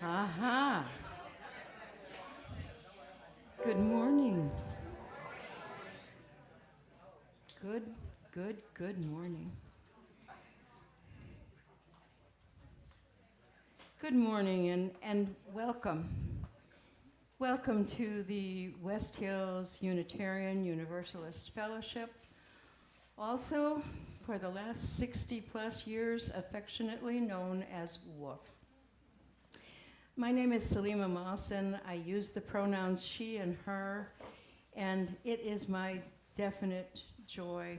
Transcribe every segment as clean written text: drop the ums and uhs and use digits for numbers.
Aha. Good morning. Good morning. Good morning and welcome. Welcome to the West Hills Unitarian Universalist Fellowship, also for the last 60 plus years affectionately known as WOOF. My name is Salima Mawson. I use the pronouns she and her, and it is my definite joy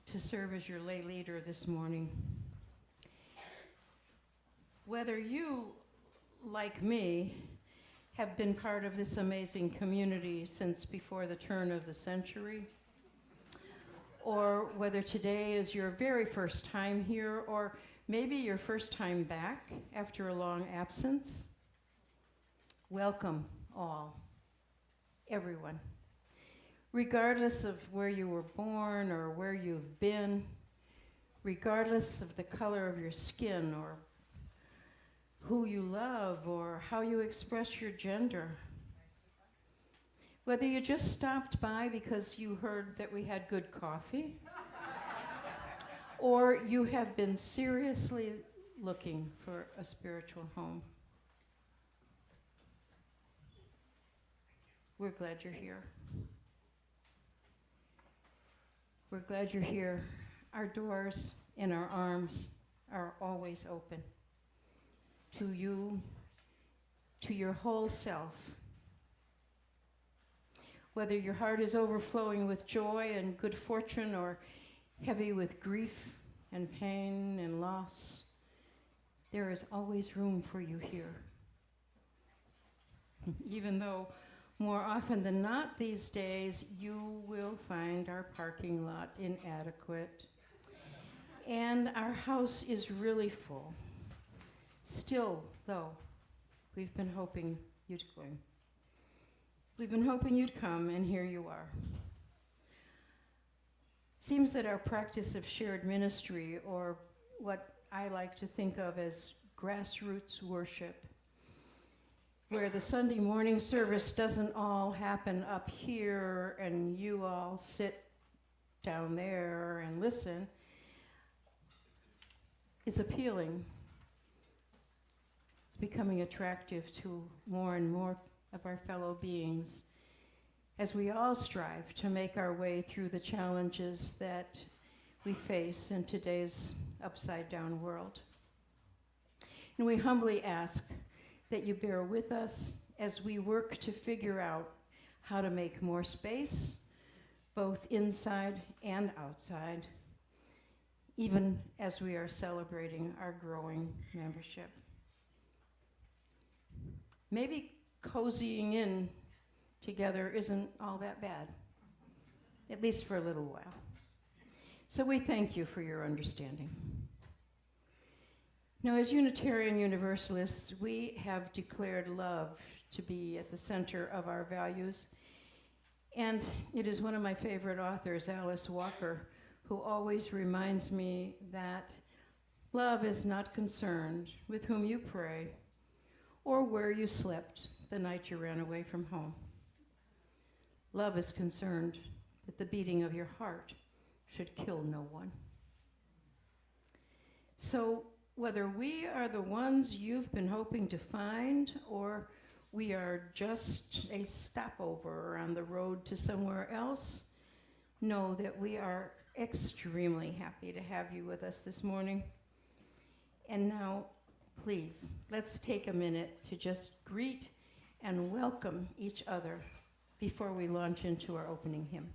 to serve as your lay leader this morning. Whether you, like me, have been part of this amazing community since before the turn of the century, or whether today is your very first time here, or maybe your first time back after a long absence, welcome all, everyone. Regardless of where you were born or where you've been, regardless of the color of your skin or who you love or how you express your gender, whether you just stopped by because you heard that we had good coffee, or you have been seriously looking for a spiritual home, we're glad you're here. We're glad you're here. Our doors and our arms are always open to you, to your whole self. Whether your heart is overflowing with joy and good fortune or heavy with grief and pain and loss, there is always room for you here. Even though more often than not these days, you will find our parking lot inadequate. And our house is really full. Still, though, we've been hoping you'd come. We've been hoping you'd come, and here you are. It seems that our practice of shared ministry, or what I like to think of as grassroots worship, where the Sunday morning service doesn't all happen up here and you all sit down there and listen, is appealing. It's becoming attractive to more and more of our fellow beings as we all strive to make our way through the challenges that we face in today's upside-down world. And we humbly ask that you bear with us as we work to figure out how to make more space, both inside and outside, even as we are celebrating our growing membership. Maybe cozying in together isn't all that bad, at least for a little while. So we thank you for your understanding. Now, as Unitarian Universalists, we have declared love to be at the center of our values. And it is one of my favorite authors, Alice Walker, who always reminds me that love is not concerned with whom you pray or where you slept the night you ran away from home. Love is concerned that the beating of your heart should kill no one. So, whether we are the ones you've been hoping to find, or we are just a stopover on the road to somewhere else, know that we are extremely happy to have you with us this morning. And now, please, let's take a minute to just greet and welcome each other before we launch into our opening hymn.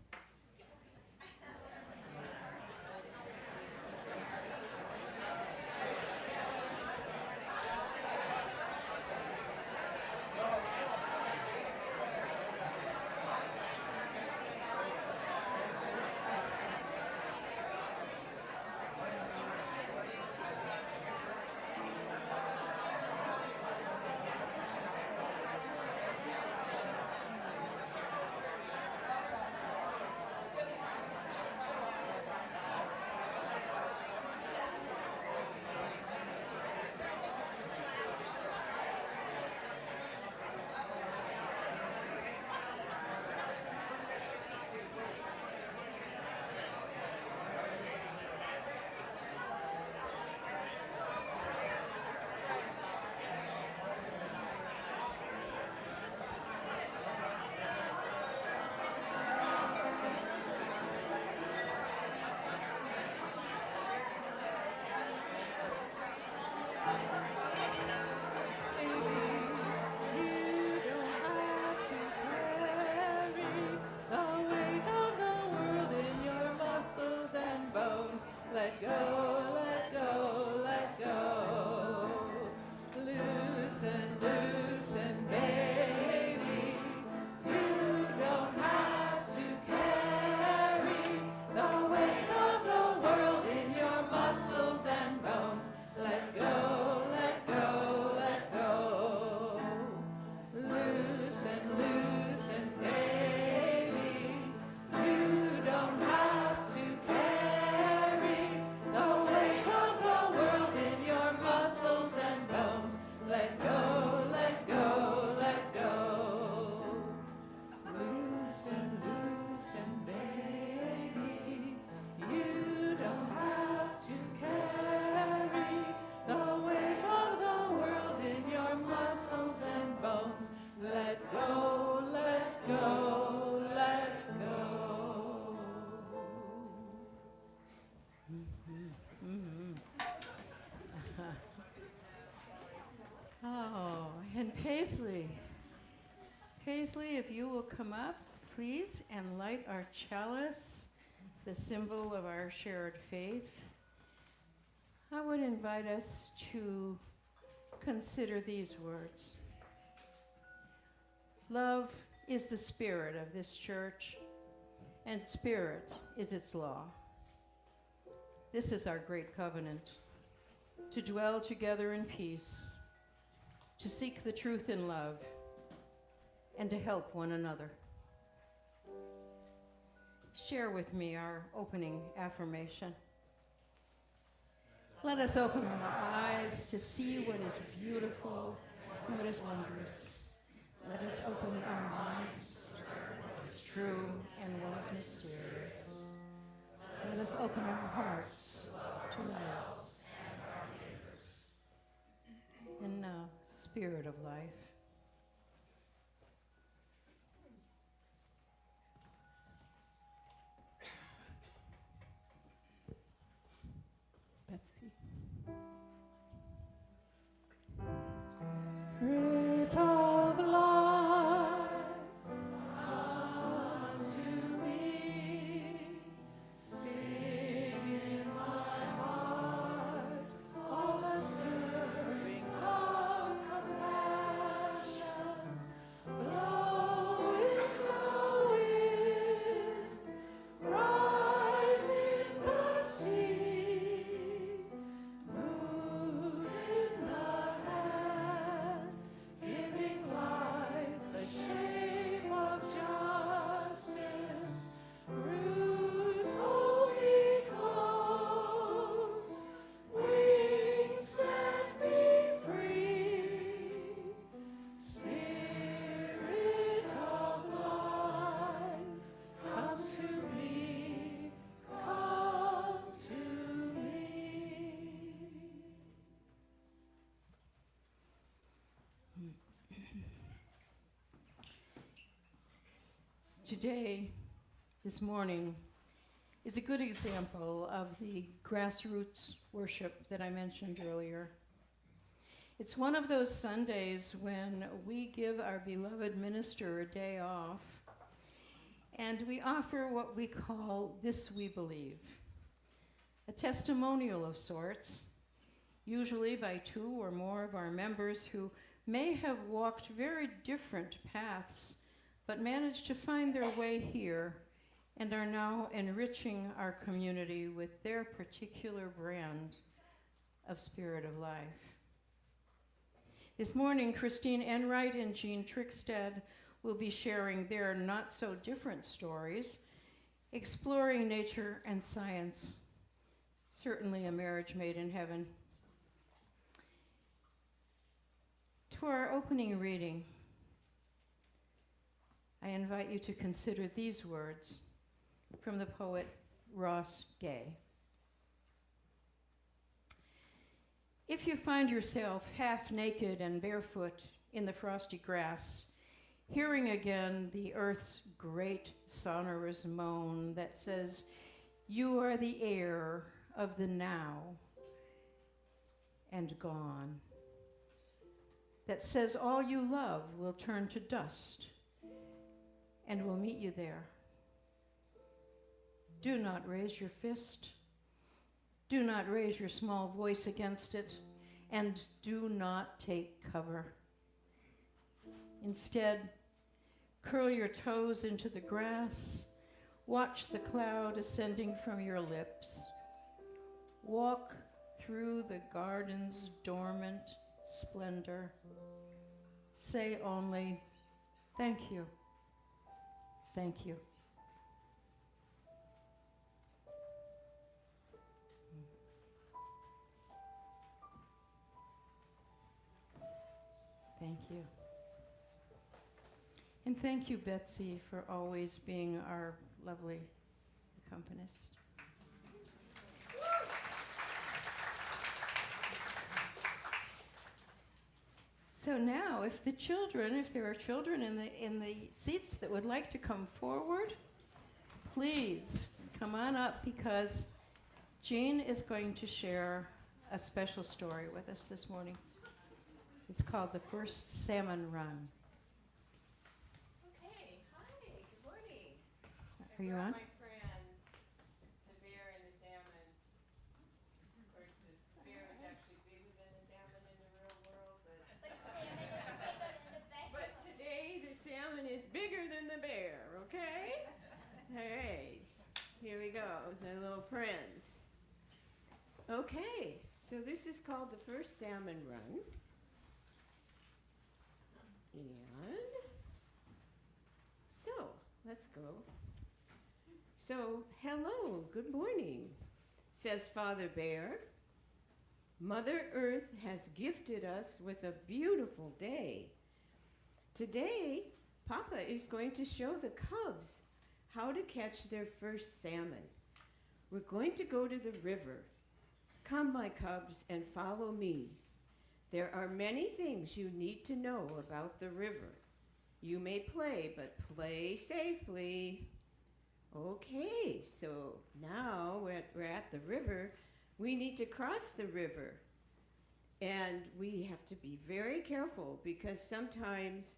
Oh, and Paisley. Paisley, if you will come up, please, and light our chalice, the symbol of our shared faith. I would invite us to consider these words. Love is the spirit of this church, and spirit is its law. This is our great covenant, to dwell together in peace, to seek the truth in love, and to help one another. Share with me our opening affirmation. Let us open our eyes to see what is beautiful and what is wondrous. Let us open our minds to what is true and what is mysterious. Let us open our hearts to love. And now, Spirit of life. Betsy. Root of life, come to me, sing in my heart all the stirrings of compassion, blow in the wind, rise in the sea, move in the hand, giving life the shape of justice. Roots hold me close, wings set me free. Spirit of life, come to me, come to me. Today, this morning, is a good example of the grassroots worship that I mentioned earlier. It's one of those Sundays when we give our beloved minister a day off, and we offer what we call This We Believe, a testimonial of sorts, usually by two or more of our members who may have walked very different paths, but managed to find their way here and are now enriching our community with their particular brand of Spirit of Life. This morning, Christine Enright and Jean Trickstead will be sharing their not-so-different stories, exploring nature and science, certainly a marriage made in heaven. To our opening reading, I invite you to consider these words from the poet Ross Gay. If you find yourself half naked and barefoot in the frosty grass, hearing again the earth's great sonorous moan that says, you are the air of the now and gone, that says all you love will turn to dust and will meet you there. Do not raise your fist. Do not raise your small voice against it, and do not take cover. Instead, curl your toes into the grass, watch the cloud ascending from your lips. Walk through the garden's dormant splendor. Say only, thank you. Thank you. Thank you. And thank you, Betsy, for always being our lovely accompanist. So now, if there are children in the seats that would like to come forward, please come on up, because Jean is going to share a special story with us this morning. It's called The First Salmon Run. Okay, hi, good morning. Are you on? My friends, the bear and the salmon. Of course, the bear is actually bigger than the salmon in the real world, but today the salmon is bigger than the bear, okay? All right, here we go, the little friends. Okay, so this is called The First Salmon Run. And so, let's go. So, hello, good morning, says Father Bear. Mother Earth has gifted us with a beautiful day. Today, Papa is going to show the cubs how to catch their first salmon. We're going to go to the river. Come, my cubs, and follow me. There are many things you need to know about the river. You may play, but play safely. Okay, so now we're at the river. We need to cross the river. And we have to be very careful because sometimes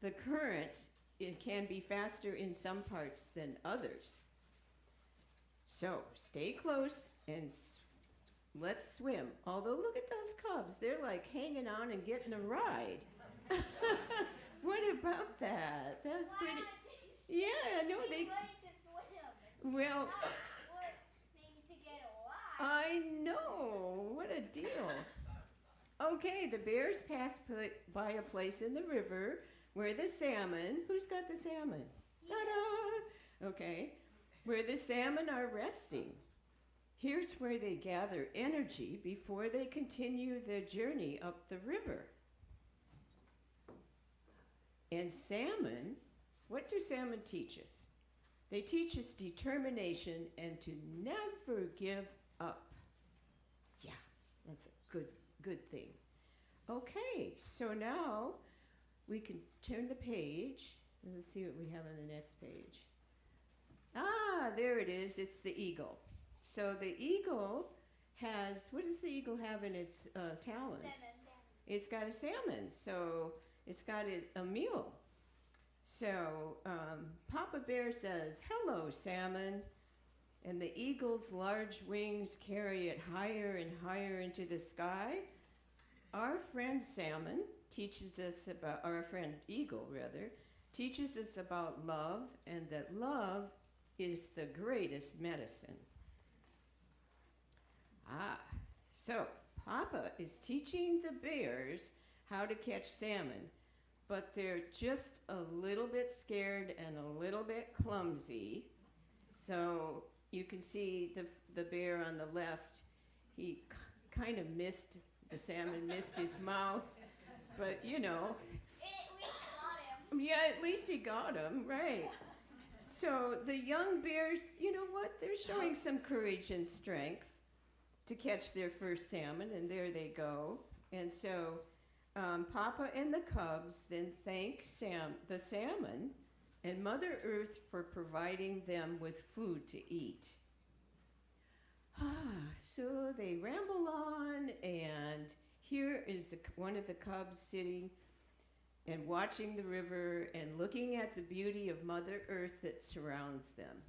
the current, it can be faster in some parts than others. So stay close and let's swim. Although look at those cubs. They're like hanging on and getting a ride. What about that? That's pretty. Yeah, no, they. Well, I know. What a deal. Okay, the bears pass by a place in the river where the salmon. Who's got the salmon? Ta-da! Okay, where the salmon are resting. Here's where they gather energy before they continue their journey up the river. And salmon, what do salmon teach us? They teach us determination and to never give up. Yeah, that's a good thing. Okay, so now we can turn the page. Let's see what we have on the next page. Ah, there it is. It's the eagle. So the eagle has, what does the eagle have in its talons? Salmon. It's got a salmon, so it's got a meal. So Papa Bear says, hello, salmon. And the eagle's large wings carry it higher and higher into the sky. Our friend salmon teaches us about, our friend eagle rather, teaches us about love and that love is the greatest medicine. So Papa is teaching the bears how to catch salmon, but they're just a little bit scared and a little bit clumsy. So you can see the bear on the left, he kind of missed, the salmon missed his mouth, but you know. At least got him. Yeah, at least he got him, right. So the young bears, you know what, they're showing some courage and strength to catch their first salmon, and there they go. And so Papa and the cubs then thank the salmon and Mother Earth for providing them with food to eat. So they ramble on, and here is one of the cubs sitting and watching the river and looking at the beauty of Mother Earth that surrounds them.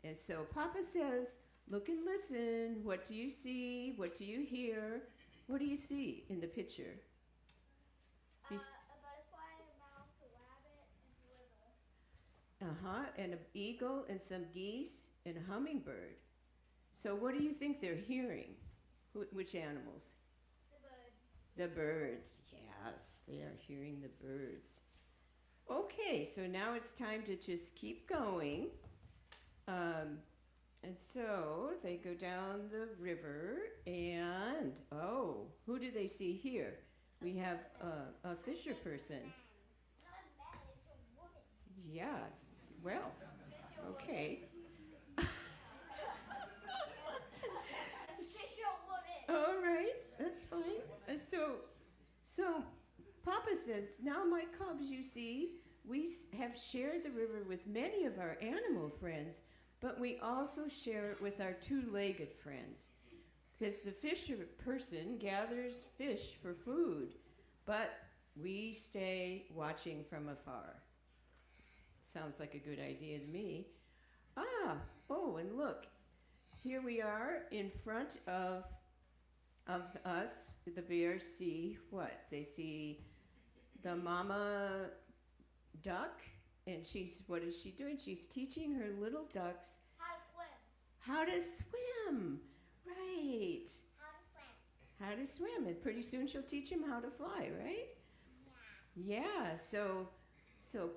And so Papa says, look and listen. What do you see? What do you hear? What do you see in the picture? A butterfly, a mouse, a rabbit, and a river. And an eagle and some geese and a hummingbird. So what do you think they're hearing? Which animals? The birds. The birds. Yes, they are hearing the birds. Okay, so now it's time to just keep going. And so they go down the river and, oh, who do they see here? We have a fisher person. Not a man, it's a woman. Yeah, well, okay. A fisher woman. All right, that's fine. So Papa says, now my cubs, you see, we have shared the river with many of our animal friends, but we also share it with our two-legged friends. Because the fisher person gathers fish for food, but We stay watching from afar. Sounds like a good idea to me. Oh, and look, here we are in front of us. The bears see what? They see the mama duck, and what is she doing? She's teaching her little ducks How to swim. how to swim. Right. How to swim. How to swim, and pretty soon she'll teach them how to fly, right? Yeah, so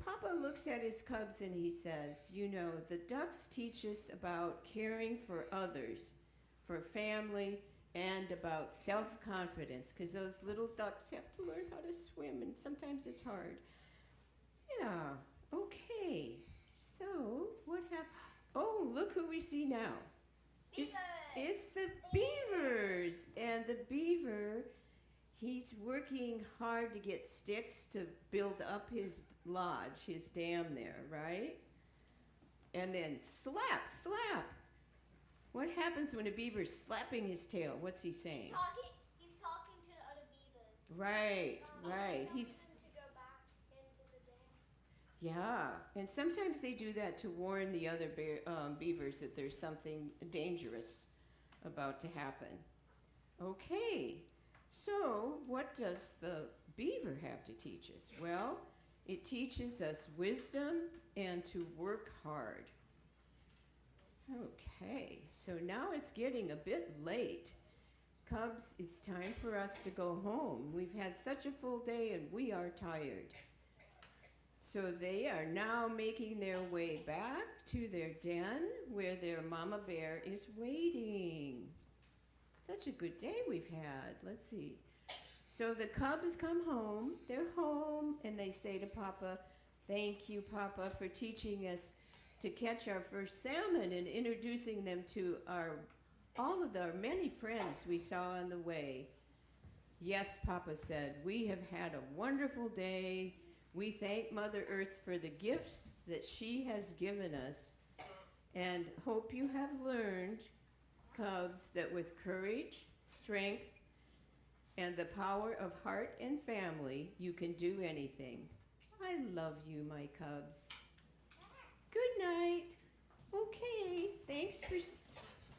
Papa looks at his cubs and he says, you know, the ducks teach us about caring for others, for family, and about self-confidence, because those little ducks have to learn how to swim, and sometimes it's hard. Yeah, okay. So, what happened? Oh, look who we see now. It's the beavers, and the beaver, he's working hard to get sticks to build up his lodge, his dam there, right? And then slap. What happens when a beaver's slapping his tail? What's he saying? He's talking to the other beavers. Right. He's Telling them to go back into the dam. yeah, and sometimes they do that to warn the other beavers that there's something dangerous about to happen. Okay, so what does the beaver have to teach us? Well, it teaches us wisdom and to work hard. Okay, so now it's getting a bit late. Cubs, it's time for us to go home. We've had such a full day and we are tired. So they are now making their way back to their den where their mama bear is waiting. Such a good day we've had. Let's see. So the cubs come home. They're home and they say to Papa, "Thank you, Papa, for teaching us to catch our first salmon and introducing them to all of our many friends we saw on the way." "Yes," Papa said, "we have had a wonderful day. We thank Mother Earth for the gifts that she has given us and hope you have learned, cubs, that with courage, strength, and the power of heart and family, you can do anything. I love you, my cubs." Good night. Okay, thanks for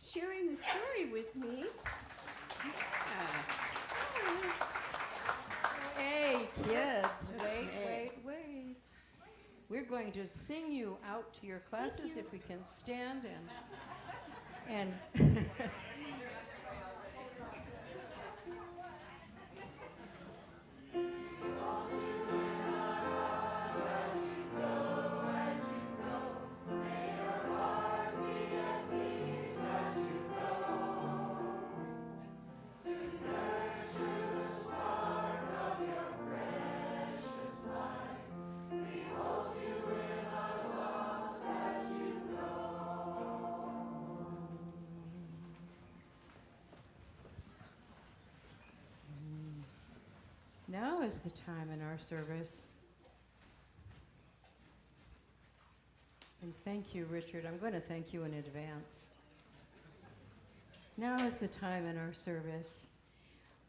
sharing the story with me. Yeah. Hey, kids, Okay. wait. We're going to sing you out to your classes if we can stand and now is the time in our service. And thank you, Richard. I'm going to thank you in advance. Now is the time in our service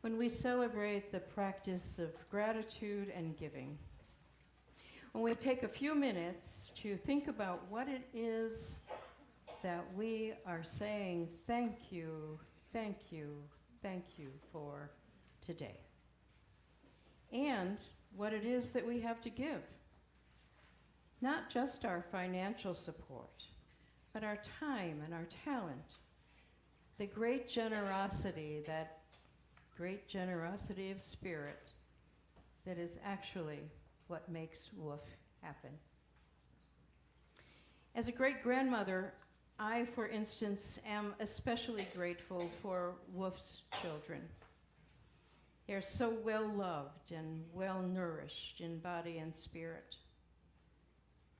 when we celebrate the practice of gratitude and giving. When we take a few minutes to think about what it is that we are saying thank you for today. And what it is that we have to give. Not just our financial support, but our time and our talent. The great generosity of spirit that is actually what makes WOOF happen. As a great-grandmother, I, for instance, am especially grateful for WOOF's children. They're so well-loved and well-nourished in body and spirit.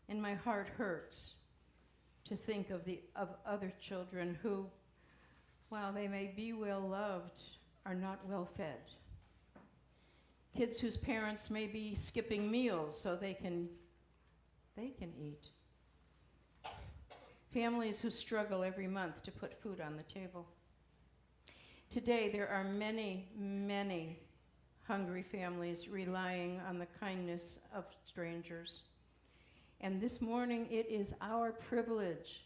And my heart hurts to think of other children who, while they may be well-loved, are not well-fed. Kids whose parents may be skipping meals so they can eat. Families who struggle every month to put food on the table. Today, there are many, many hungry families relying on the kindness of strangers. And this morning, it is our privilege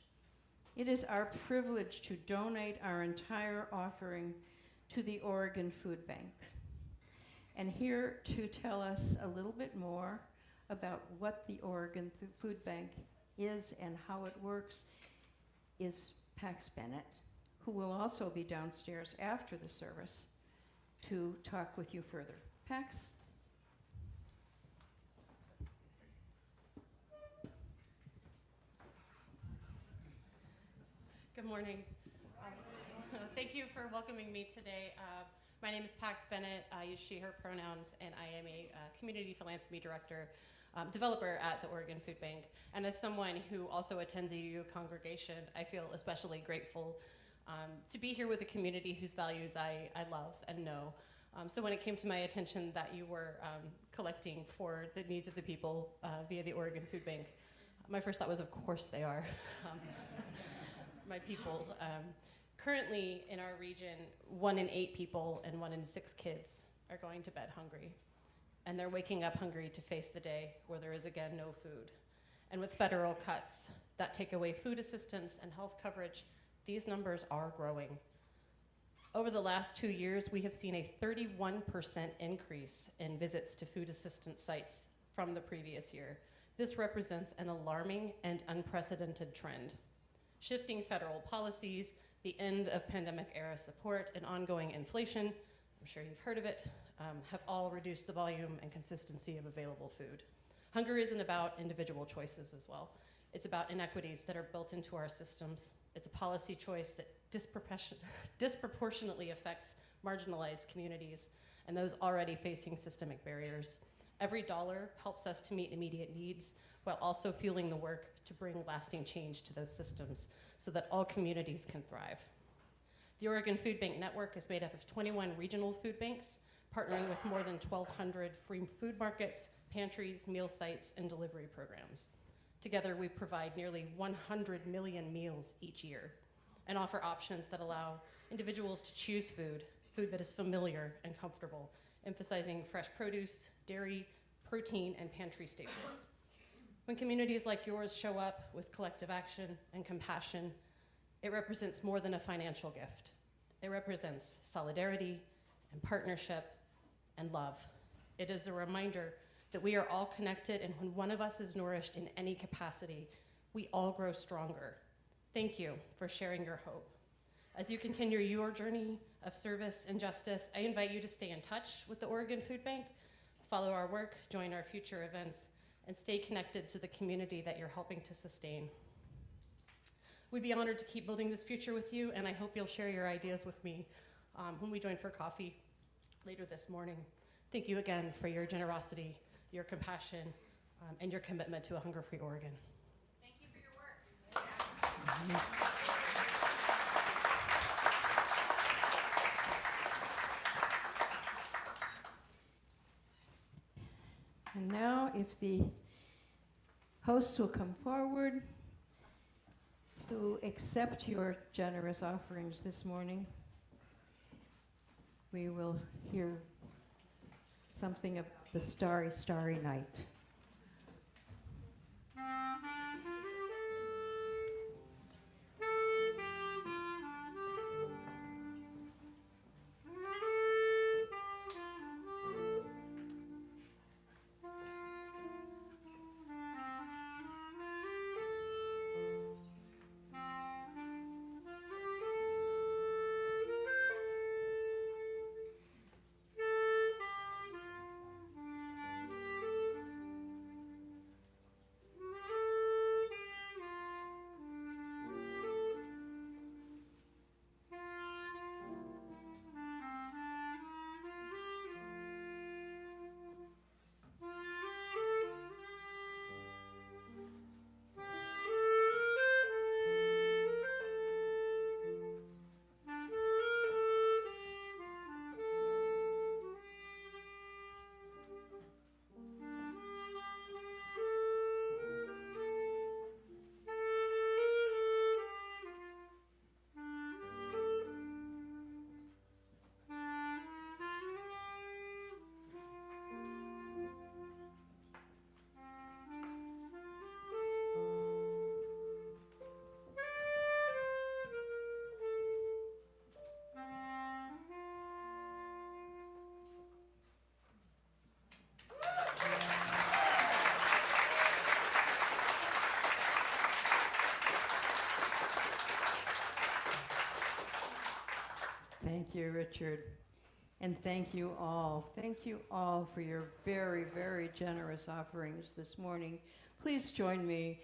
to donate our entire offering to the Oregon Food Bank. And here to tell us a little bit more about what the Oregon Food Bank is and how it works is Pax Bennett, who will also be downstairs after the service to talk with you further. Pax? Good morning. Thank you for welcoming me today. My name is Pax Bennett. I use she, her pronouns, and I am a community philanthropy director, developer at the Oregon Food Bank. And as someone who also attends a UU congregation, I feel especially grateful to be here with a community whose values I love and know. So when it came to my attention that you were collecting for the needs of the people via the Oregon Food Bank, my first thought was, of course they are. My people. Currently in our region, 1 in 8 people and 1 in 6 kids are going to bed hungry. And they're waking up hungry to face the day where there is again no food. And with federal cuts that take away food assistance and health coverage, these numbers are growing. Over the last 2 years, we have seen a 31% increase in visits to food assistance sites from the previous year. This represents an alarming and unprecedented trend. Shifting federal policies, the end of pandemic-era support, and ongoing inflation, I'm sure you've heard of it, have all reduced the volume and consistency of available food. Hunger isn't about individual choices as well. It's about inequities that are built into our systems. It's a policy choice that disproportionately affects marginalized communities and those already facing systemic barriers. Every dollar helps us to meet immediate needs while also fueling the work to bring lasting change to those systems so that all communities can thrive. The Oregon Food Bank Network is made up of 21 regional food banks, partnering with more than 1,200 free food markets, pantries, meal sites, and delivery programs. Together, we provide nearly 100 million meals each year and offer options that allow individuals to choose food that is familiar and comfortable, emphasizing fresh produce, dairy, protein, and pantry staples. When communities like yours show up with collective action and compassion, it represents more than a financial gift. It represents solidarity and partnership and love. It is a reminder that we are all connected, and when one of us is nourished in any capacity, we all grow stronger. Thank you for sharing your hope. As you continue your journey of service and justice, I invite you to stay in touch with the Oregon Food Bank, follow our work, join our future events, and stay connected to the community that you're helping to sustain. We'd be honored to keep building this future with you, and I hope you'll share your ideas with me when we join for coffee later this morning. Thank you again for your generosity, your compassion, and your commitment to a hunger-free Oregon. Thank you for your work. And now, if the hosts will come forward to accept your generous offerings this morning, we will hear something of the Starry, Starry Night. you, Richard. And thank you all. Thank you all for your very, very generous offerings this morning. Please join me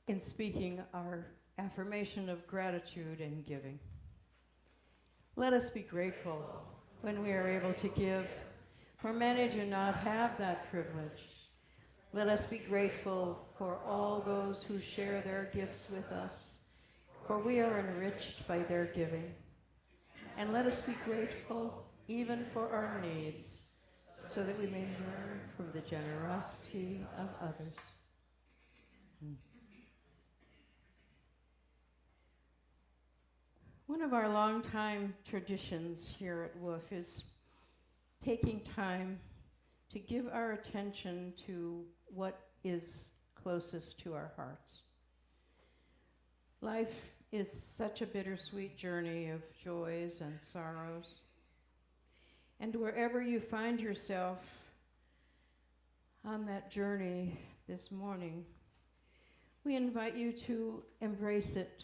in speaking our affirmation of gratitude and giving. Let us be grateful when we are able to give, for many do not have that privilege. Let us be grateful for all those who share their gifts with us, for we are enriched by their giving. And let us be grateful even for our needs, so that we may learn from the generosity of others. One of our longtime traditions here at WOOF is taking time to give our attention to what is closest to our hearts. Life is such a bittersweet journey of joys and sorrows. And wherever you find yourself on that journey this morning, we invite you to embrace it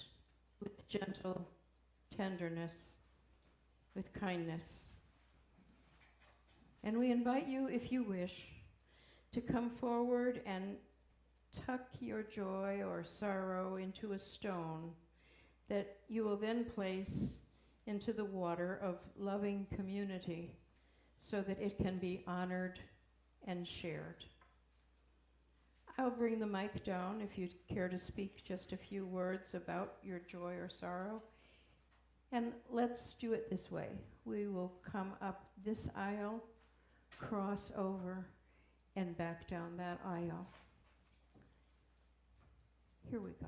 with gentle tenderness, with kindness. And we invite you, if you wish, to come forward and tuck your joy or sorrow into a stone that you will then place into the water of loving community so that it can be honored and shared. I'll bring the mic down if you'd care to speak just a few words about your joy or sorrow. And let's do it this way. We will come up this aisle, cross over, and back down that aisle. Here we go.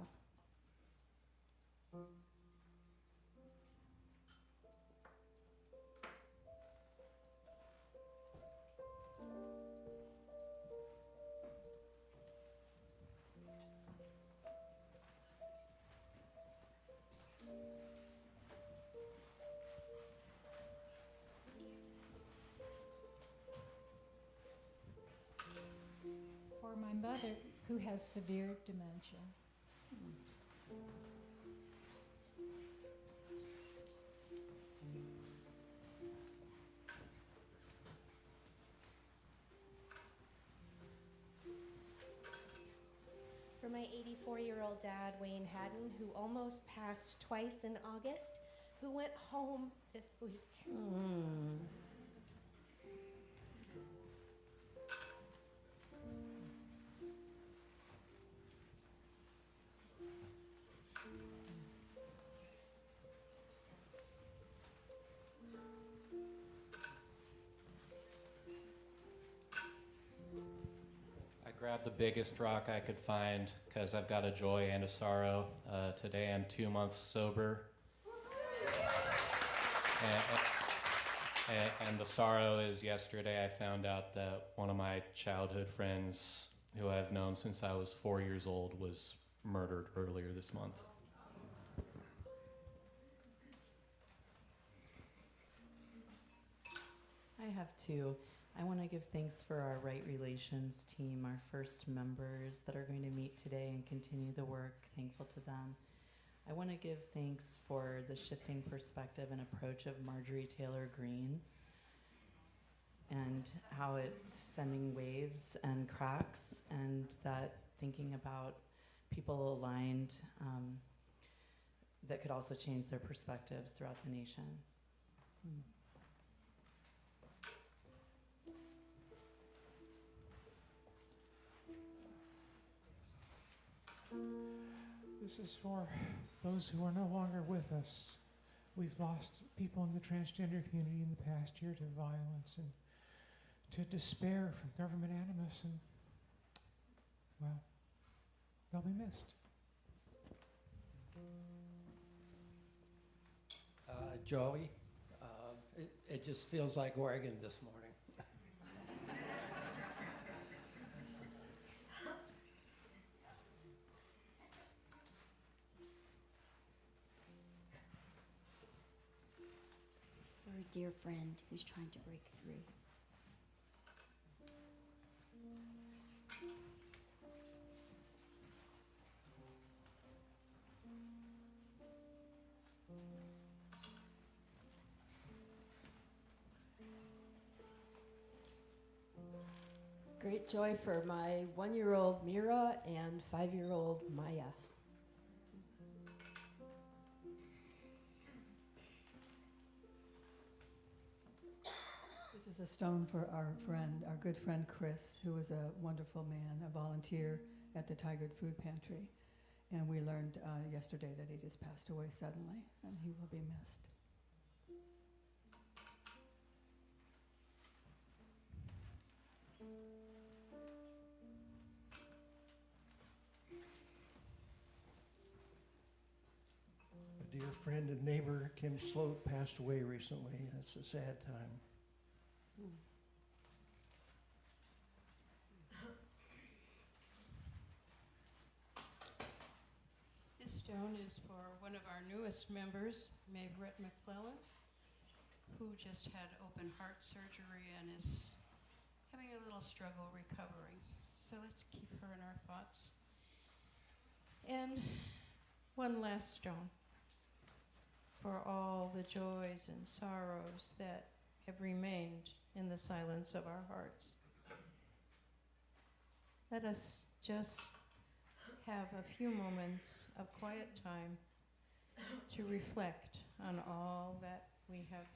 For my mother, who has severe dementia. For my 84-year-old dad, Wayne Haddon, who almost passed twice in August, who went home this week. I grabbed the biggest rock I could find because I've got a joy and a sorrow. Today I'm 2 months sober. And the sorrow is yesterday I found out that one of my childhood friends, who I've known since I was 4 years old, was murdered earlier this month. I have two. I want to give thanks for our Right Relations team, our first members that are going to meet today and continue the work. Thankful to them. I want to give thanks for the shifting perspective and approach of Marjorie Taylor Greene and how it's sending waves and cracks, and that thinking about people aligned that could also change their perspectives throughout the nation. This is for those who are no longer with us. We've lost people in the transgender community in the past year to violence and to despair from government animus, and, well, they'll be missed. Joey, it just feels like Oregon this morning. For a dear friend who's trying to break through. Great joy for my 1-year-old Mira and 5-year-old Maya. This is a stone for our friend, our good friend Chris, who was a wonderful man, a volunteer at the Tigard Food Pantry. And we learned yesterday that he just passed away suddenly, and he will be missed. A dear friend and neighbor, Kim Sloat, passed away recently. It's a sad time. This stone is for one of our newest members, Maverett McClellan, who just had open heart surgery and is having a little struggle recovering. So let's keep her in our thoughts. And one last stone for all the joys and sorrows that have remained in the silence of our hearts. Let us just have a few moments of quiet time to reflect on all that we have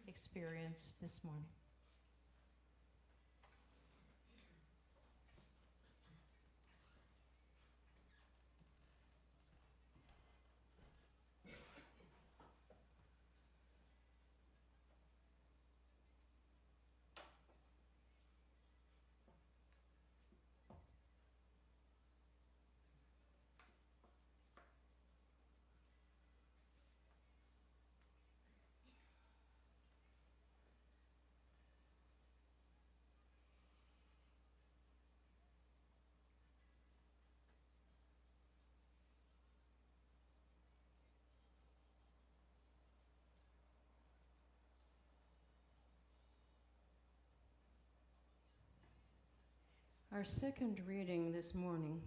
experienced this morning. Our second reading this morning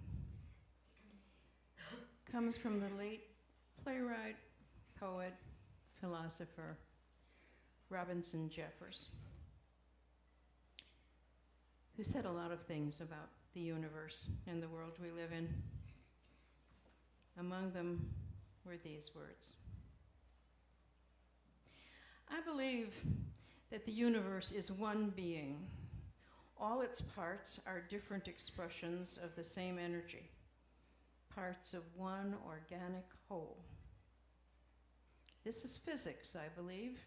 comes from the late playwright, poet, philosopher, Robinson Jeffers, who said a lot of things about the universe and the world we live in. Among them were these words: I believe that the universe is one being. All its parts are different expressions of the same energy, parts of one organic whole. This is physics, I believe,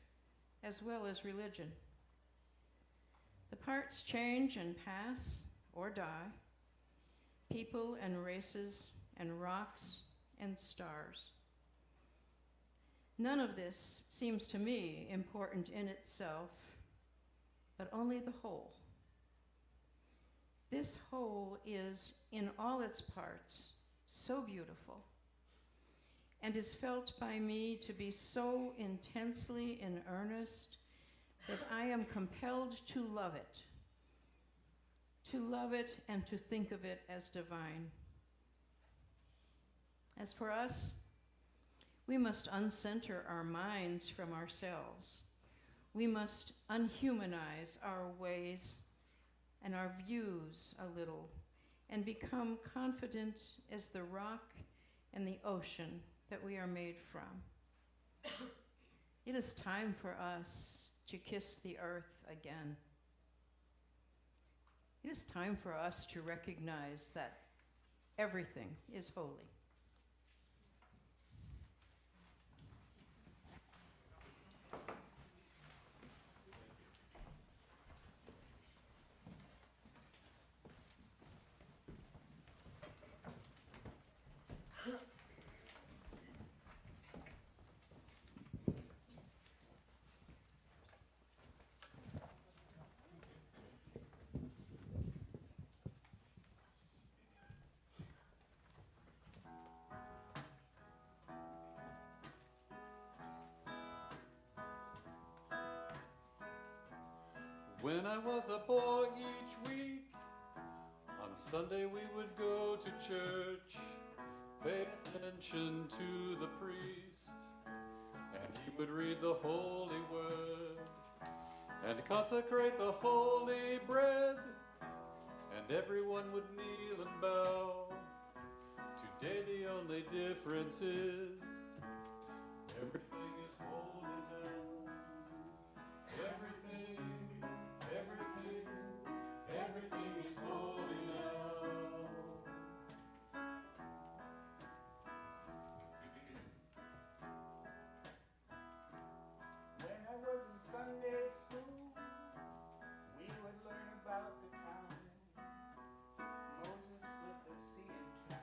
as well as religion. The parts change and pass or die, people and races and rocks and stars. None of this seems to me important in itself, but only the whole. This whole is, in all its parts, so beautiful, and is felt by me to be so intensely in earnest that I am compelled to love it and to think of it as divine. As for us, we must uncenter our minds from ourselves. We must unhumanize our ways and our views a little, and become confident as the rock and the ocean that we are made from. It is time for us to kiss the earth again. It is time for us to recognize that everything is holy. When I was a boy each week, on Sunday we would go to church, pay attention to the priest, and he would read the holy word, and consecrate the holy bread, and everyone would kneel and bow. Today the only difference is everything is holy now. Everything, everything, everything is holy now. When I was in Sunday school, we would learn about the time Moses split the sea in two.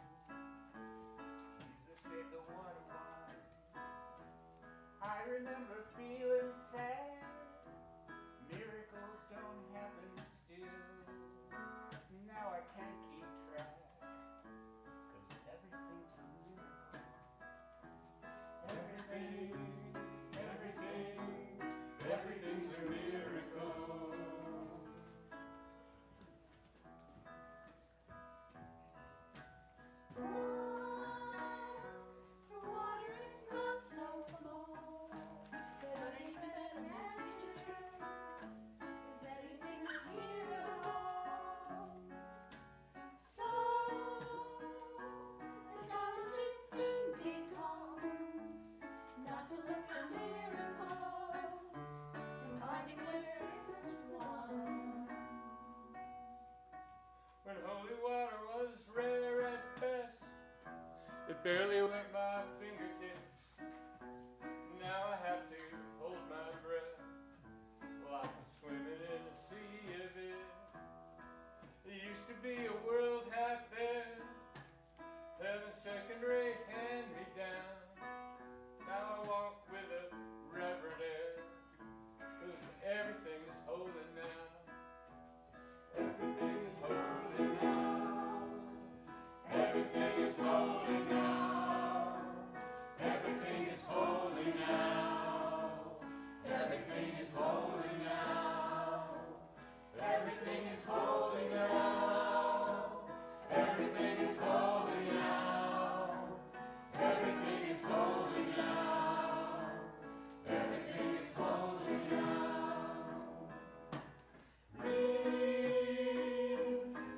Jesus made the water wine. I remember feeling sad. Miracles don't happen still. Now I can't keep track, 'cause everything's a miracle. Everything, everything, everything's a miracle. For water is not so small, but even at a magic, 'cause anything is miracle. So the challenging thing becomes not to look for miracles and finding there isn't one. When holy water was rare at best, it barely wet my fingertips. Now I have to hold my breath while I'm swimming in a sea of it. It used to be a world half there, heaven second-rate hand-me-down. Now I walk with a reverent air, 'cause everything is holy now. Everything is holy now. Everything is holy now. Everything is holy now. Everything is holy now. Everything is holy now. Everything is holy now. Everything is holy now. Everything is holy now. Read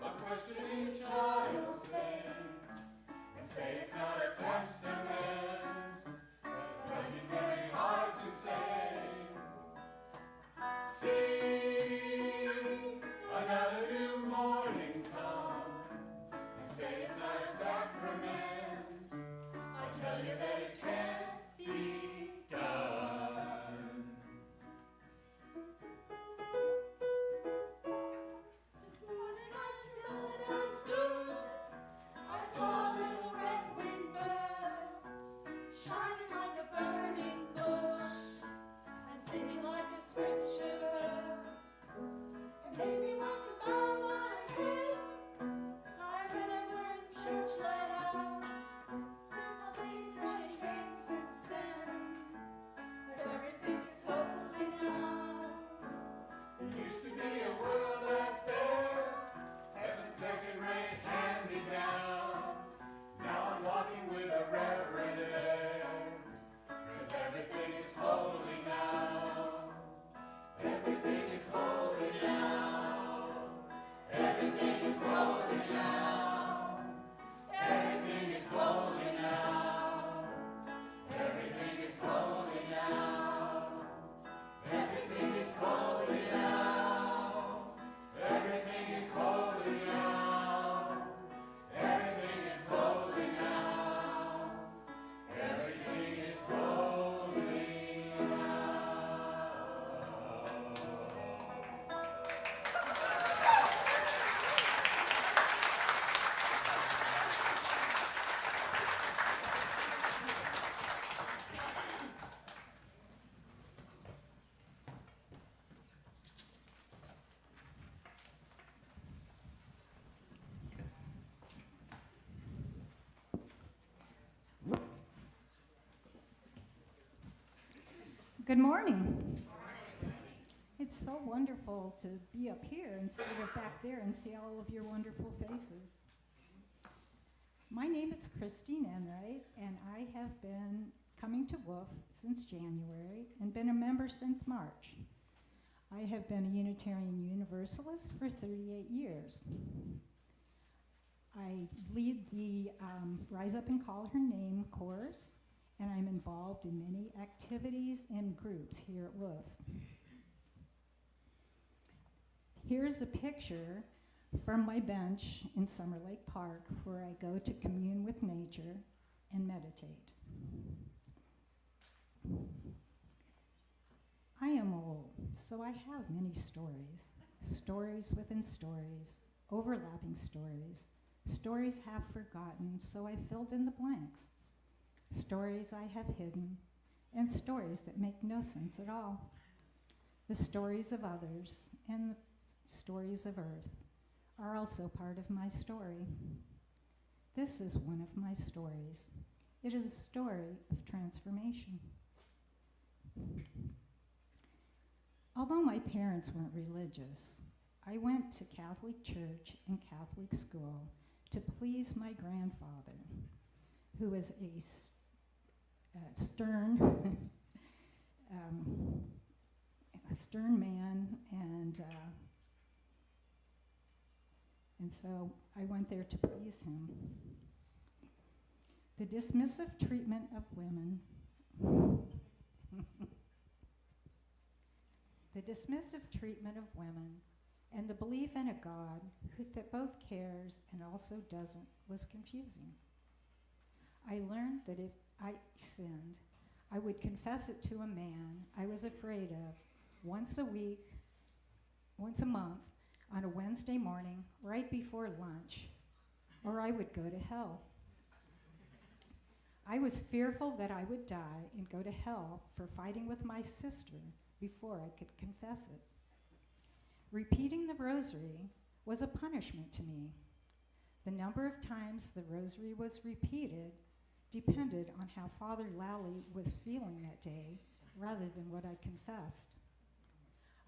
a questioning child's face and say it's not a testament. It can be very hard to say. See another new morning come and say it's not a sacrament. I tell you that it can't be done. This morning I stood, I saw a little red-winged bird, shining like a burning bush, and singing like a scripture verse. It made me want to bow my head. I remember in church let out, how things have changed since then, but everything is holy now. It used to be a world out there, heaven second-rate hand-me-down. Now I'm walking with a reverent air, 'cause everything is holy now. Everything is holy now. Everything is holy now. Everything is holy now. Everything is holy now. Everything is holy now. Everything is holy now. Everything is holy now. Everything is holy Good morning. It's so wonderful to be up here instead of back there and see all of your wonderful faces. My name is Christine Enright, and I have been coming to WOOF since January and been a member since March. I have been a Unitarian Universalist for 38 years. I lead the Rise Up and Call Her Name course, and I'm involved in many activities and groups here at WOOF. Here's a picture from my bench in Summer Lake Park where I go to commune with nature and meditate. I am old, so I have many stories, stories within stories, overlapping stories, stories half forgotten, so I filled in the blanks, stories I have hidden, and stories that make no sense at all. The stories of others and the stories of Earth are also part of my story. This is one of my stories. It is a story of transformation. Although my parents weren't religious, I went to Catholic church and Catholic school to please my grandfather, who was a stern, stern man, and so I went there to please him. The dismissive treatment of women, the dismissive treatment of women, and the belief in a God that both cares and also doesn't was confusing. I learned that if I sinned, I would confess it to a man I was afraid of once a week, once a month, on a Wednesday morning, right before lunch, or I would go to hell. I was fearful that I would die and go to hell for fighting with my sister before I could confess it. Repeating the rosary was a punishment to me. The number of times the rosary was repeated depended on how Father Lally was feeling that day rather than what I confessed.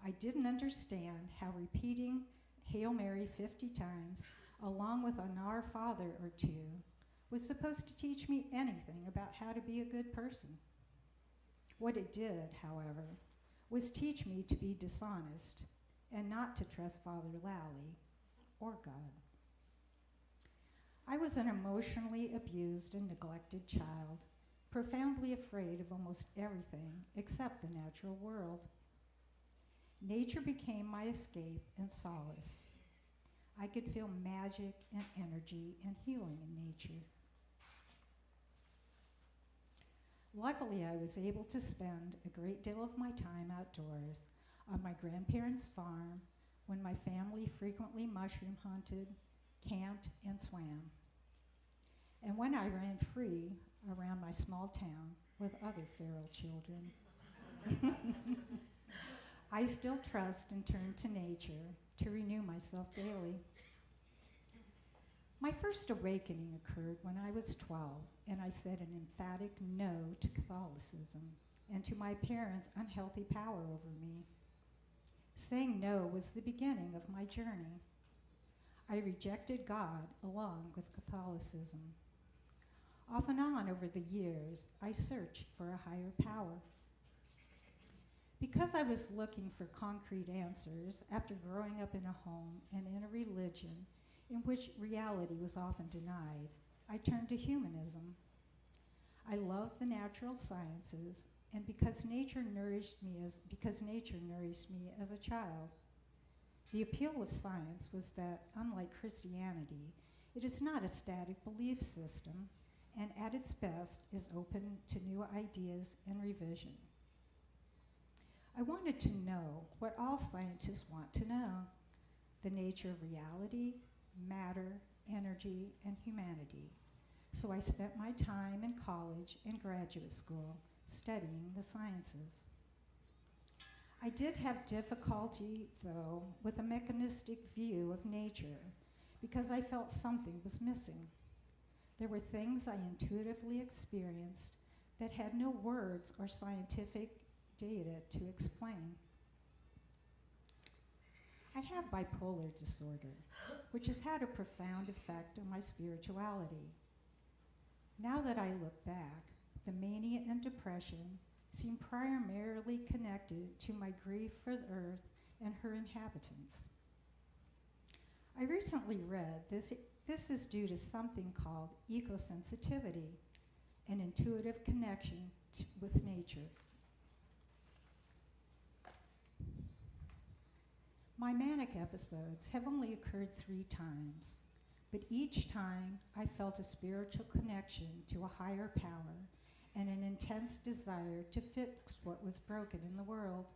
I didn't understand how repeating Hail Mary 50 times, along with an Our Father or two, was supposed to teach me anything about how to be a good person. What it did, however, was teach me to be dishonest and not to trust Father Lally or God. I was an emotionally abused and neglected child, profoundly afraid of almost everything except the natural world. Nature became my escape and solace. I could feel magic and energy and healing in nature. Luckily, I was able to spend a great deal of my time outdoors on my grandparents' farm when my family frequently mushroom hunted, camped, and swam. And when I ran free around my small town with other feral children. I still trust and turn to nature to renew myself daily. My first awakening occurred when I was 12, and I said an emphatic no to Catholicism and to my parents' unhealthy power over me. Saying no was the beginning of my journey. I rejected God along with Catholicism. Off and on over the years, I searched for a higher power. Because I was looking for concrete answers after growing up in a home and in a religion in which reality was often denied, I turned to humanism. I love the natural sciences, and because nature nourished me as a child. The appeal of science was that, unlike Christianity, it is not a static belief system, and at its best is open to new ideas and revision. I wanted to know what all scientists want to know: the nature of reality, matter, energy, and humanity. So I spent my time in college and graduate school studying the sciences. I did have difficulty, though, with a mechanistic view of nature because I felt something was missing. There were things I intuitively experienced that had no words or scientific data to explain. I have bipolar disorder, which has had a profound effect on my spirituality. Now that I look back, the mania and depression seem primarily connected to my grief for the earth and her inhabitants. I recently read this is due to something called ecosensitivity, an intuitive connection with nature. My manic episodes have only occurred 3 times, but each time I felt a spiritual connection to a higher power and an intense desire to fix what was broken in the world.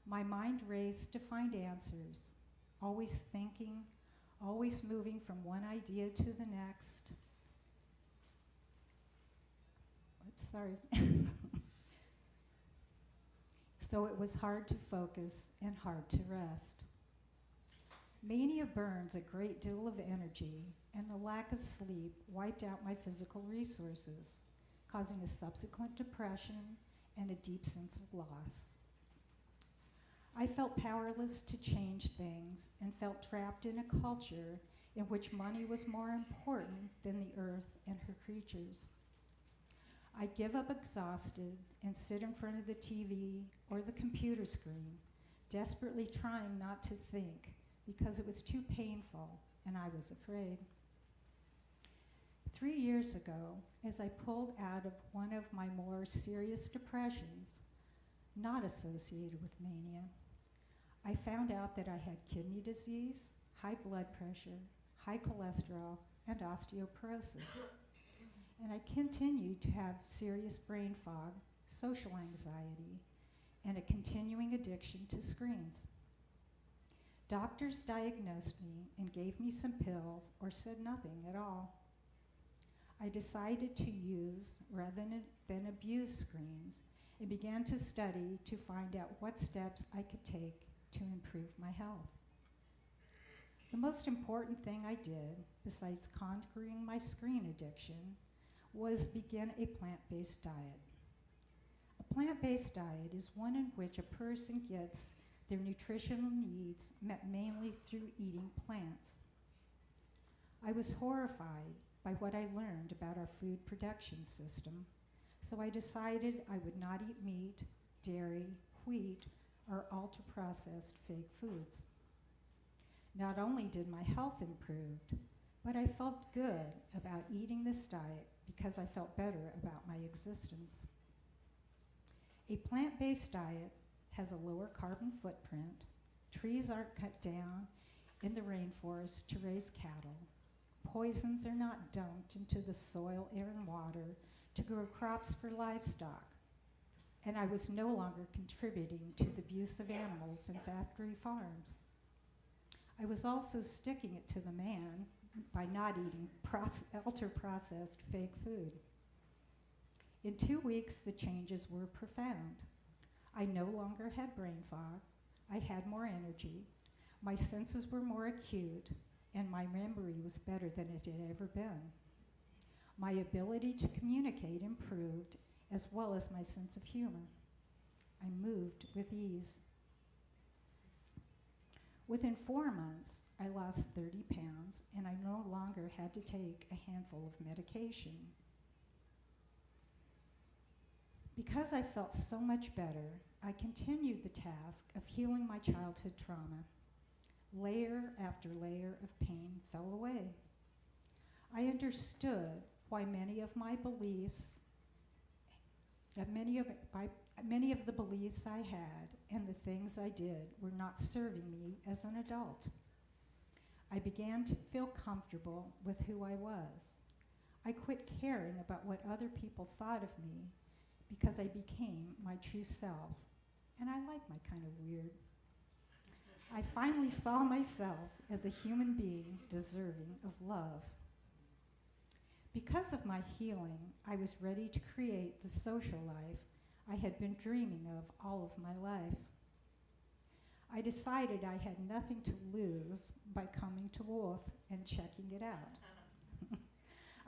My mind raced to find answers, always thinking, always moving from one idea to the next. Oops, sorry. So it was hard to focus and hard to rest. Mania burns a great deal of energy, and the lack of sleep wiped out my physical resources, causing a subsequent depression and a deep sense of loss. I felt powerless to change things and felt trapped in a culture in which money was more important than the earth and her creatures. I'd give up exhausted and sit in front of the TV or the computer screen, desperately trying not to think because it was too painful and I was afraid. 3 years ago, as I pulled out of one of my more serious depressions, not associated with mania, I found out that I had kidney disease, high blood pressure, high cholesterol, and osteoporosis. And I continued to have serious brain fog, social anxiety, and a continuing addiction to screens. Doctors diagnosed me and gave me some pills or said nothing at all. I decided to use rather than abuse screens and began to study to find out what steps I could take to improve my health. The most important thing I did, besides conquering my screen addiction, was begin a plant-based diet. A plant-based diet is one in which a person gets their nutritional needs met mainly through eating plants. I was horrified by what I learned about our food production system, so I decided I would not eat meat, dairy, wheat, or ultra-processed fake foods. Not only did my health improve, but I felt good about eating this diet because I felt better about my existence. A plant-based diet has a lower carbon footprint, trees aren't cut down in the rainforest to raise cattle, poisons are not dumped into the soil, air, and water to grow crops for livestock, and I was no longer contributing to the abuse of animals in factory farms. I was also sticking it to the man by not eating ultra-processed fake food. In 2 weeks, the changes were profound. I no longer had brain fog, I had more energy, my senses were more acute, and my memory was better than it had ever been. My ability to communicate improved, as well as my sense of humor. I moved with ease. Within 4 months, I lost 30 pounds, and I no longer had to take a handful of medication. Because I felt so much better, I continued the task of healing my childhood trauma. Layer after layer of pain fell away. I understood why many of my beliefs, many of the beliefs I had and the things I did were not serving me as an adult. I began to feel comfortable with who I was. I quit caring about what other people thought of me because I became my true self, and I like my kind of weird. I finally saw myself as a human being deserving of love. Because of my healing, I was ready to create the social life I had been dreaming of all of my life. I decided I had nothing to lose by coming to Wolf and checking it out.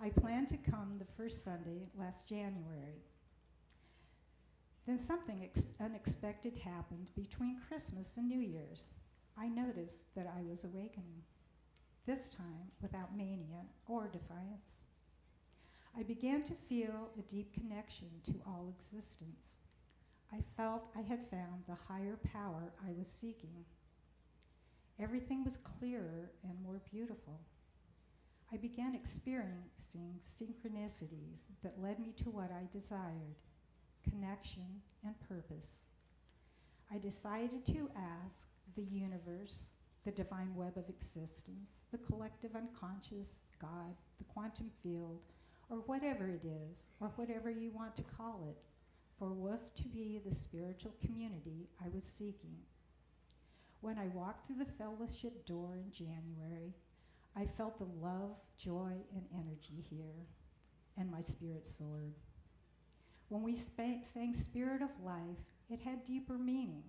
I planned to come the first Sunday last January. Then something unexpected happened between Christmas and New Year's. I noticed that I was awakening, this time without mania or defiance. I began to feel a deep connection to all existence. I felt I had found the higher power I was seeking. Everything was clearer and more beautiful. I began experiencing synchronicities that led me to what I desired, connection and purpose. I decided to ask the universe, the divine web of existence, the collective unconscious, God, the quantum field, or whatever it is, or whatever you want to call it, for WOOF to be the spiritual community I was seeking. When I walked through the fellowship door in January, I felt the love, joy, and energy here, and my spirit soared. When we sang Spirit of Life, it had deeper meaning.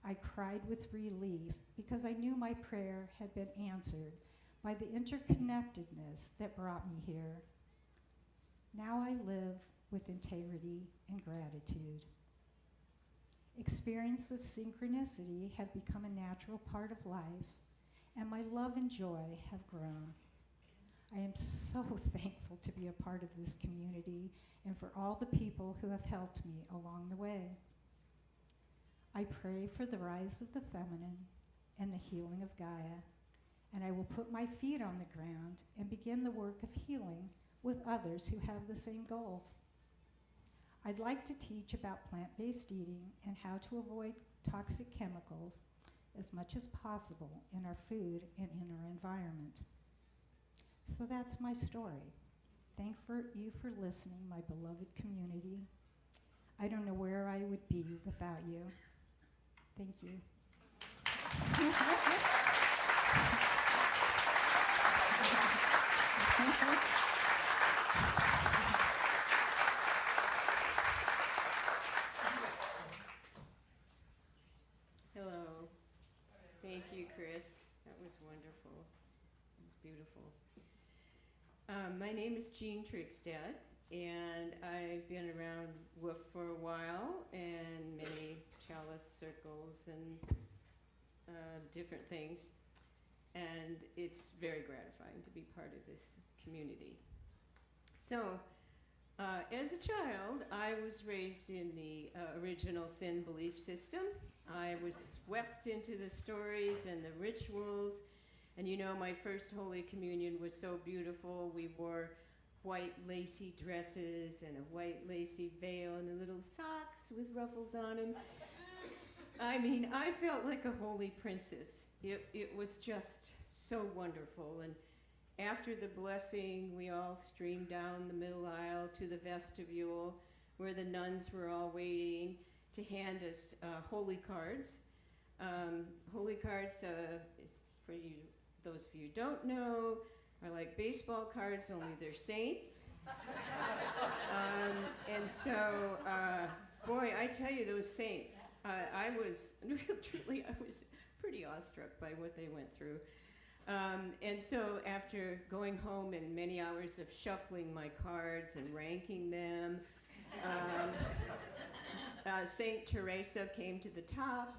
I cried with relief because I knew my prayer had been answered by the interconnectedness that brought me here. Now I live with integrity and gratitude. Experience of synchronicity have become a natural part of life, and my love and joy have grown. I am so thankful to be a part of this community and for all the people who have helped me along the way. I pray for the rise of the feminine and the healing of Gaia, and I will put my feet on the ground and begin the work of healing with others who have the same goals. I'd like to teach about plant-based eating and how to avoid toxic chemicals as much as possible in our food and in our environment. So that's my story. Thank you for listening, my beloved community. I don't know where I would be without you. Thank you. Hello. Thank you, Chris. That was wonderful. It was beautiful. My name is Jean Trigstad, and I've been around WOOF for a while, and many chalice circles and different things. And it's very gratifying to be part of this community. So, as a child, I was raised in the original sin belief system. I was swept into the stories and the rituals. And you know, my first Holy Communion was so beautiful. We wore white lacy dresses and a white lacy veil and little socks with ruffles on them. I mean, I felt like a holy princess. It was just so wonderful. And after the blessing, we all streamed down the middle aisle to the vestibule where the nuns were all waiting to hand us holy cards. Holy cards, is for you, those of you who don't know, are like baseball cards, only they're saints. And so, boy, I tell you, those saints, I was pretty awestruck by what they went through. And so after going home and many hours of shuffling my cards and ranking them, Saint Teresa came to the top,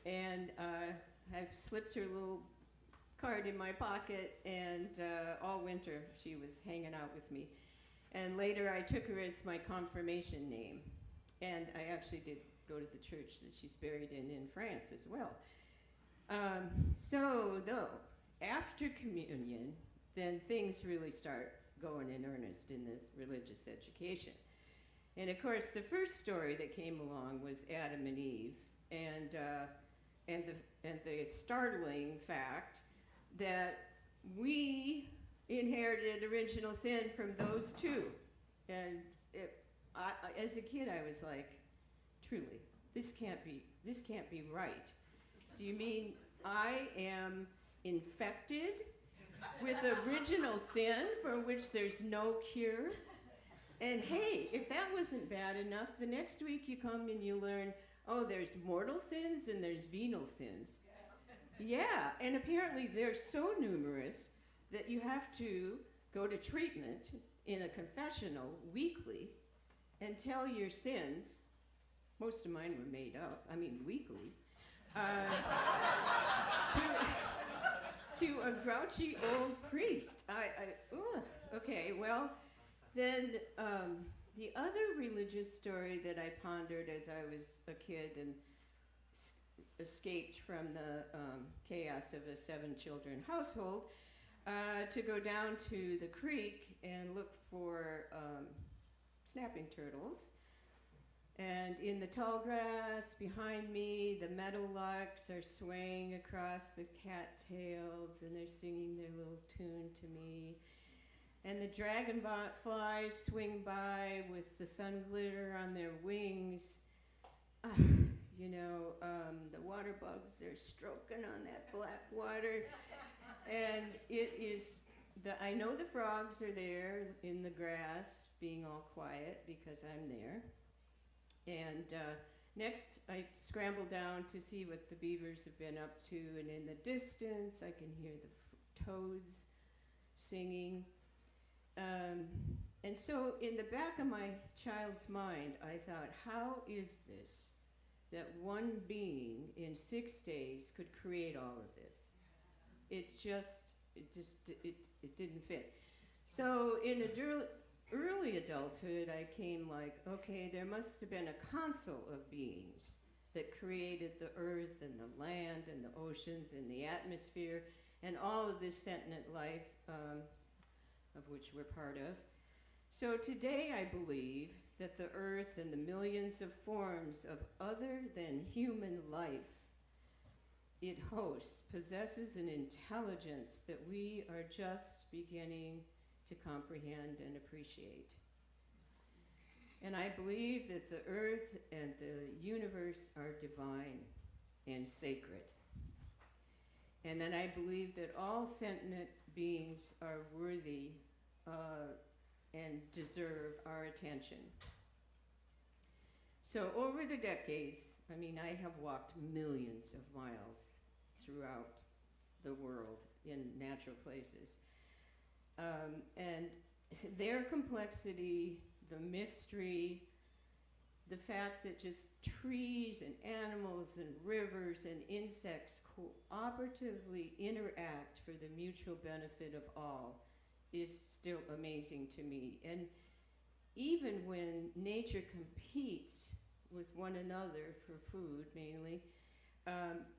and I slipped her little card in my pocket, and all winter she was hanging out with me. And later I took her as my confirmation name, and I actually did go to the church that she's buried in France as well. So though, after communion, then things really start going in earnest in this religious education. And of course, the first story that came along was Adam and Eve, and the startling fact that we inherited original sin from those two. And as a kid, I was like, truly, this can't be right. Do you mean I am infected with original sin for which there's no cure? And hey, if that wasn't bad enough, the next week you come and you learn, oh, there's mortal sins and there's venial sins. Yeah, and apparently they're so numerous that you have to go to treatment in a confessional weekly and tell your sins. Most of mine were made up, weekly. To a grouchy old priest. Okay, well, then The other religious story that I pondered as I was a kid and escaped from the chaos of a 7-children household to go down to the creek and look for snapping turtles. And in the tall grass behind me, the meadowlarks are swaying across the cattails and they're singing their little tune to me. And the dragonflies swing by with the sun glitter on their wings. The water bugs are stroking on that black water. And it is, I know the frogs are there in the grass being all quiet because I'm there. And next I scramble down to see what the beavers have been up to. And in the distance I can hear the toads singing. And so in the back of my child's mind, I thought, how is this that one being in 6 days could create all of this? It didn't fit. So in early adulthood, I came like, okay, there must have been a council of beings that created the earth and the land and the oceans and the atmosphere and all of this sentient life of which we're part of. So today I believe that the earth and the millions of forms of other than human life it hosts possesses an intelligence that we are just beginning to comprehend and appreciate. And I believe that the earth and the universe are divine and sacred. And then I believe that all sentient beings are worthy and deserve our attention. So over the decades, I have walked millions of miles throughout the world in natural places. And their complexity, the mystery, the fact that just trees and animals and rivers and insects cooperatively interact for the mutual benefit of all is still amazing to me. And even when nature competes with one another for food mainly,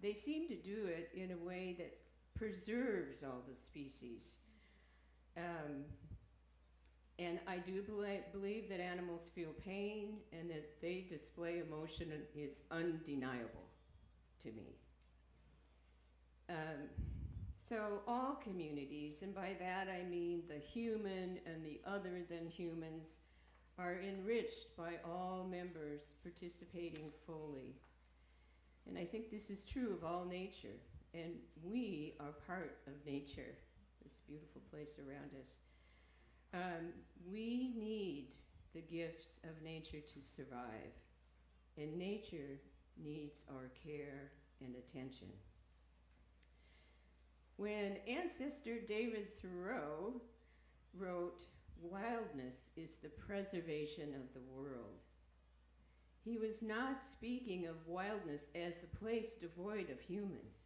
they seem to do it in a way that preserves all the species. And I do believe that animals feel pain and that they display emotion is undeniable to me. So all communities, and by that I mean the human and the other than humans, are enriched by all members participating fully. And I think this is true of all nature, and we are part of nature, this beautiful place around us. We need the gifts of nature to survive, and nature needs our care and attention. When ancestor David Thoreau wrote, "Wildness is the preservation of the world," he was not speaking of wildness as a place devoid of humans.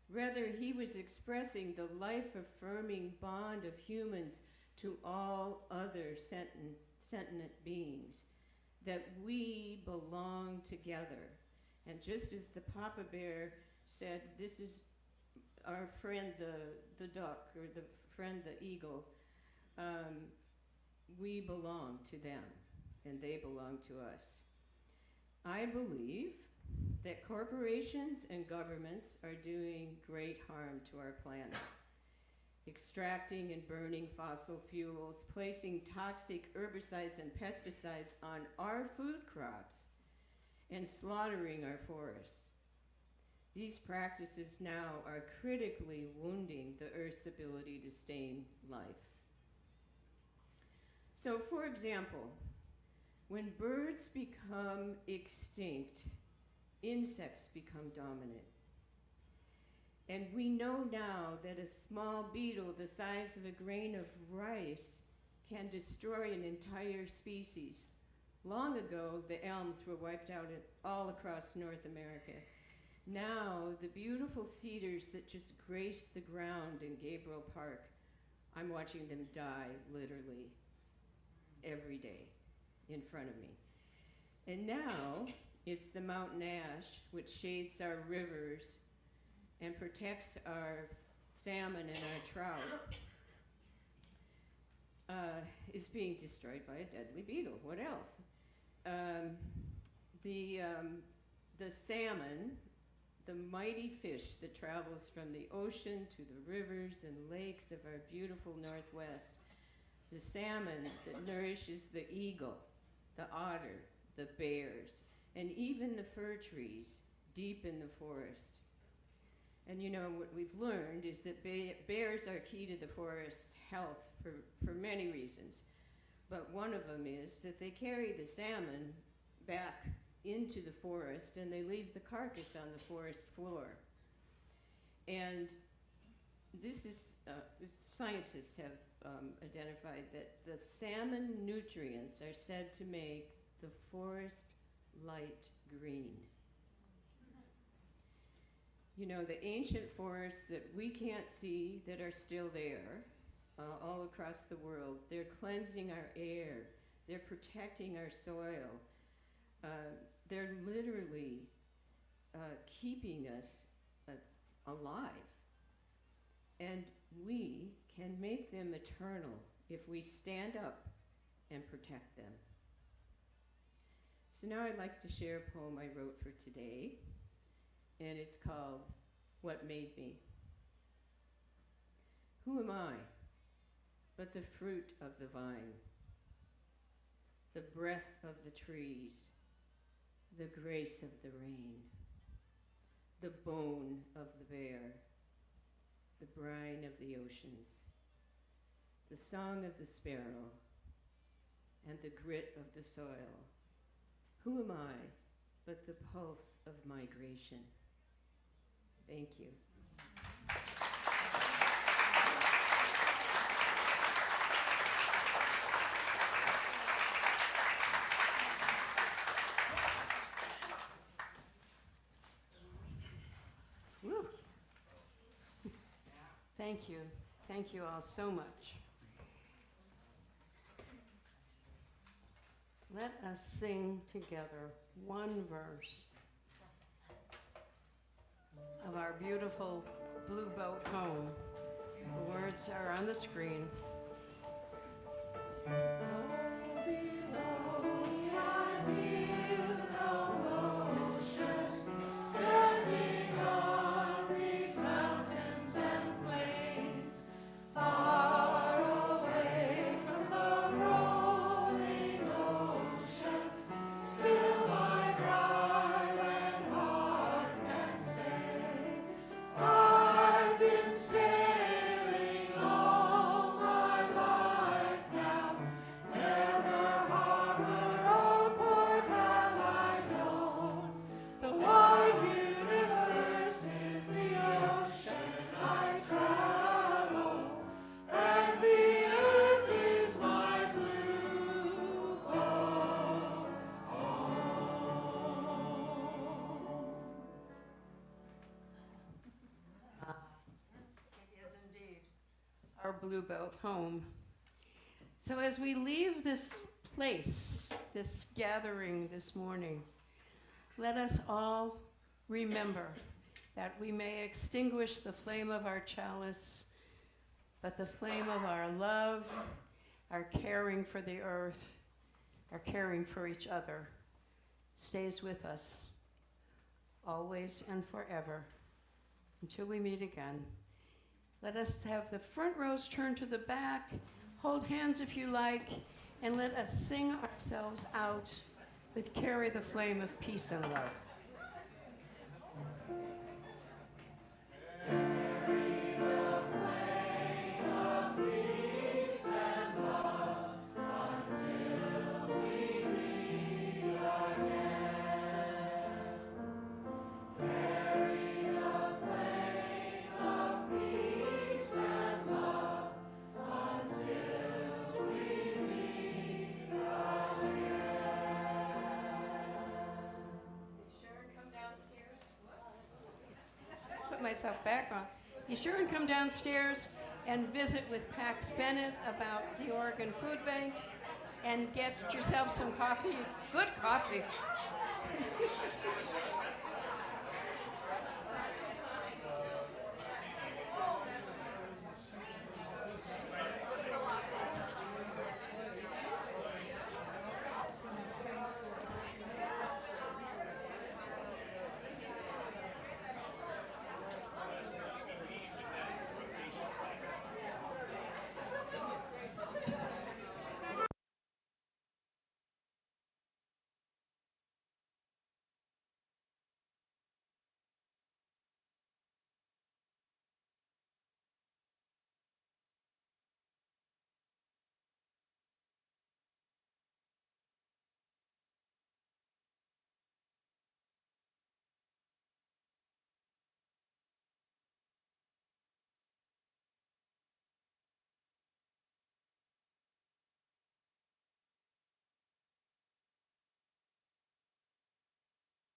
Rather, he was expressing the life-affirming bond of humans to all other sentient beings, that we belong together. And just as the Papa Bear said, this is our friend the duck, or the friend the eagle, we belong to them, and they belong to us. I believe that corporations and governments are doing great harm to our planet, extracting and burning fossil fuels, placing toxic herbicides and pesticides on our food crops, and slaughtering our forests. These practices now are critically wounding the Earth's ability to sustain life. So, for example, when birds become extinct, insects become dominant. And we know now that a small beetle the size of a grain of rice can destroy an entire species. Long ago, the elms were wiped out all across North America. Now, the beautiful cedars that just grace the ground in Gabriel Park, I'm watching them die, literally. every day in front of me. And now it's the mountain ash which shades our rivers and protects our salmon and our trout, is being destroyed by a deadly beetle. What else? The salmon, the mighty fish that travels from the ocean to the rivers and lakes of our beautiful Northwest, the salmon that nourishes the eagle, the otter, the bears, and even the fir trees deep in the forest. And you know, what we've learned is that bears are key to the forest's health for many reasons. But one of them is that they carry the salmon back into the forest and they leave the carcass on the forest floor. And this is, scientists have identified that the salmon nutrients are said to make the forest light green. You know, the ancient forests that we can't see that are still there all across the world, they're cleansing our air, they're protecting our soil, they're literally keeping us alive. And we can make them eternal if we stand up and protect them. So now I'd like to share a poem I wrote for today, and it's called What Made Me. Who am I but the fruit of the vine, the breath of the trees, the grace of the rain, the bone of the bear, the brine of the oceans, the song of the sparrow, and the grit of the soil? Who am I but the pulse of migration? Thank you. Woo. Thank you. Thank you all so much. Let us sing together one verse of our beautiful Blue Boat Home. The words are on the screen. Our Blue Boat Home. So as we leave this place, this gathering this morning, let us all remember that we may extinguish the flame of our chalice, but the flame of our love, our caring for the earth, our caring for each other, stays with us always and forever until we meet again. Let us have the front rows turn to the back, hold hands if you like, and let us sing ourselves out with Carry the Flame of Peace and Love. Myself back on. Be sure and come downstairs and visit with Pax Bennett about the Oregon Food Bank and get yourself some coffee, good coffee.